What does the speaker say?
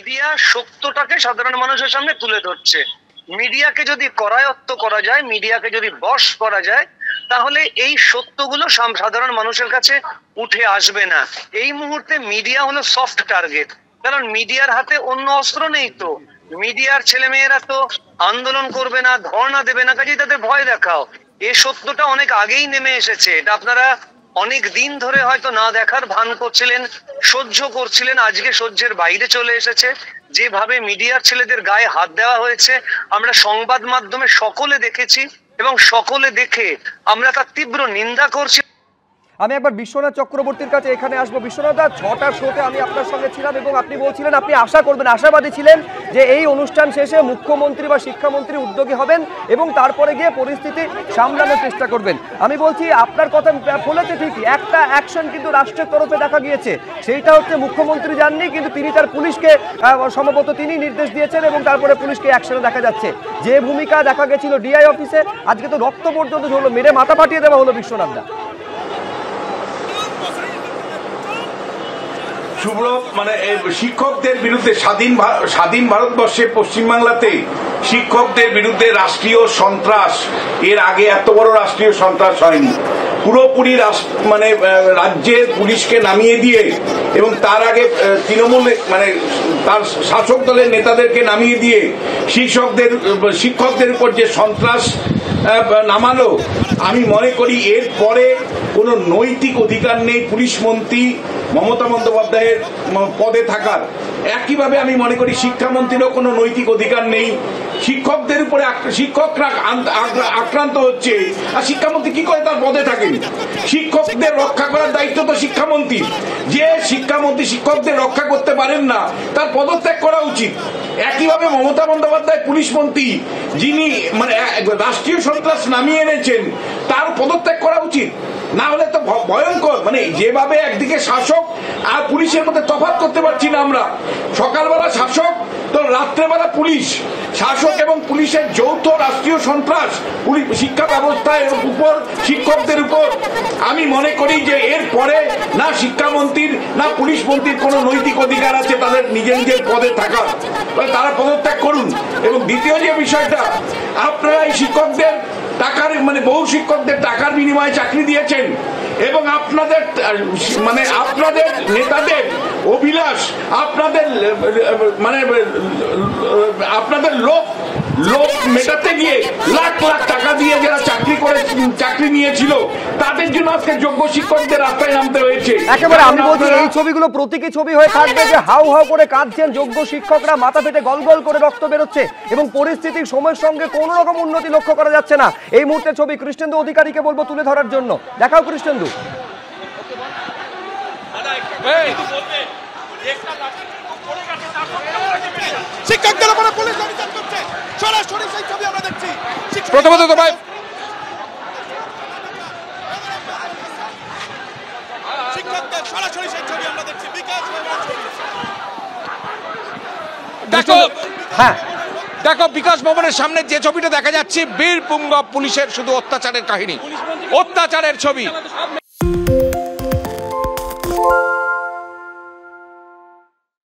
Media সত্যটাকে সাধারণ মানুষের সামনে তুলে ধরছে। মিডিয়াকে যদি করায়ত্ত করা যায়, মিডিয়াকে যদি বশ করা যায়, তাহলে এই সত্যগুলো সাধারণ মানুষের কাছে উঠে আসবে না। এই মুহূর্তে মিডিয়া হলো সফট টার্গেট, কারণ মিডিয়ার হাতে অন্য অস্ত্র নেই। তো মিডিয়ার ছেলেমেয়েরা তো আন্দোলন করবে না, ধর্ণা দেবে না, কাজেই তাদের ভয় দেখাও। এই সত্যটা অনেক আগেই নেমে এসেছে। এটা আপনারা অনেক দিন ধরে হয়তো না দেখার ভান করছিলেন, সহ্য করছিলেন, আজকে সহ্যের বাইরে চলে এসেছে। যেভাবে মিডিয়ার ছেলেদের গায়ে হাত দেওয়া হয়েছে আমরা সংবাদ মাধ্যমে সকলে দেখেছি, এবং সকলে দেখে আমরা তার তীব্র নিন্দা করছি। আমি একবার বিশ্বনাথ চক্রবর্তীর কাছে এখানে আসবো। বিশ্বনাথ দা, 6টার শোতে আমি আপনার সঙ্গে ছিলাম এবং আপনি বলছিলেন আপনি আশা করবেন, আশাবাদী ছিলেন যে এই অনুষ্ঠান শেষে মুখ্যমন্ত্রী বা শিক্ষামন্ত্রী উদ্যোগী হবেন এবং তারপরে গিয়ে পরিস্থিতি সামলানোর চেষ্টা করবেন। আমি বলছি আপনার কথা ফলেছে ঠিকই, একটা অ্যাকশন কিন্তু রাষ্ট্রের তরফে দেখা গিয়েছে। সেইটা হচ্ছে মুখ্যমন্ত্রী যাননি, কিন্তু তিনি তার পুলিশকে সম্ভবত তিনি নির্দেশ দিয়েছেন এবং তারপরে পুলিশকে অ্যাকশনে দেখা যাচ্ছে। যে ভূমিকা দেখা গেছিল ডিআই অফিসে, আজকে তো রক্ত পর্যন্ত ঝরলো, মেরে মাথা ফাটিয়ে দেওয়া হলো বিশ্বনাথ দা। সুব্রত, মানে শিক্ষকদের বিরুদ্ধে স্বাধীন ভারতবর্ষে পশ্চিমবাংলাতে শিক্ষকদের বিরুদ্ধে রাষ্ট্রীয় সন্ত্রাস, এর আগে এত বড় রাষ্ট্রীয় সন্ত্রাস হয়নি। পুরোপুরি মানে রাজ্যের পুলিশকে নামিয়ে দিয়ে এবং তার আগে তৃণমূল মানে তার শাসক দলের নেতাদেরকে নামিয়ে দিয়ে শিক্ষকদের উপর যে সন্ত্রাস নামালো, আমি মনে করি এর পরে কোনো নৈতিক অধিকার নেই পুলিশ মন্ত্রী মমতা বন্দ্যোপাধ্যায়ের পদে থাকার। একইভাবে আমি মনে করি শিক্ষামন্ত্রীরও কোনো নৈতিক অধিকার নেই। শিক্ষকদের উপরে শিক্ষকরা আক্রান্ত হচ্ছে, আর শিক্ষামন্ত্রী কি করে তার পদে থাকেন? শিক্ষকদের রক্ষা করার দায়িত্ব তো শিক্ষামন্ত্রী। যে শিক্ষামন্ত্রী শিক্ষকদের রক্ষা করতে পারেন না, তার পদত্যাগ করা উচিত। একইভাবে মমতা বন্দ্যোপাধ্যায় পুলিশ মন্ত্রী, যিনি মানে রাষ্ট্রীয় সন্ত্রাস নামিয়ে এনেছেন, তার পদত্যাগ করা উচিত। না হলে তো ভয়ঙ্কর, মানে যেভাবে একদিকে শাসক আর পুলিশের মধ্যে তফাৎ করতে পারছি না আমরা। সকালবেলা শাসক, তো রাত্রেবেলা পুলিশ। শাসক এবং পুলিশের যৌথ রাষ্ট্রীয় সন্ত্রাস শিক্ষা ব্যবস্থার উপর, শিক্ষকদের উপর। আমি মনে করি যে এর পরে না শিক্ষামন্ত্রীর না পুলিশ মন্ত্রীর কোনো নৈতিক অধিকার আছে তাদের নিজের পদে থাকার। তারা পদত্যাগ করুন। এবং দ্বিতীয় যে বিষয়টা, আপনারা এই শিক্ষকদের টাকার মানে বহু শিক্ষকদের টাকার বিনিময়ে চাকরি দিয়েছেন এবং আপনাদের মানে আপনাদের নেতাদের অভিলাষ, আপনাদের মানে আপনাদের লোক মেটাতে গিয়ে লাখ লাখ টাকা দিয়ে যারা চাকরি নিয়েছিল, তাদের জন্য আজকে যোগ্য শিক্ষকদের রাস্তায় নামতে হয়েছে। একেবারে আমি বলছি এই ছবিগুলো প্রতীকী ছবি হয়ে থাকবে যে হাউ হাউ করে কাঁদছেন যোগ্য শিক্ষকরা, মাথা ফেটে গল গল করে রক্ত বেরোচ্ছে এবং পরিস্থিতির সময়ের সঙ্গে কোনো রকম উন্নতি লক্ষ্য করা যাচ্ছে না। এই মুহূর্তের ছবি কৃষ্ণেন্দু অধিকারীকে বলবো তুলে ধরার জন্য। দেখাও কৃষ্ণেন্দু। শিক্ষকদের উপরে পুলিশ অভিযান করছে, সরাসরি সেই ছবি আমরা দেখছি। প্রথমত তো ভাই শিক্ষকদের সরাসরি সেই ছবি আমরা দেখছি। দেখো, হ্যাঁ দেখো, বিকাশ ভবনের সামনে যে ছবিটা দেখা যাচ্ছে বীরপুঙ্গব পুলিশের শুধু অত্যাচারের কাহিনী, অত্যাচারের ছবি।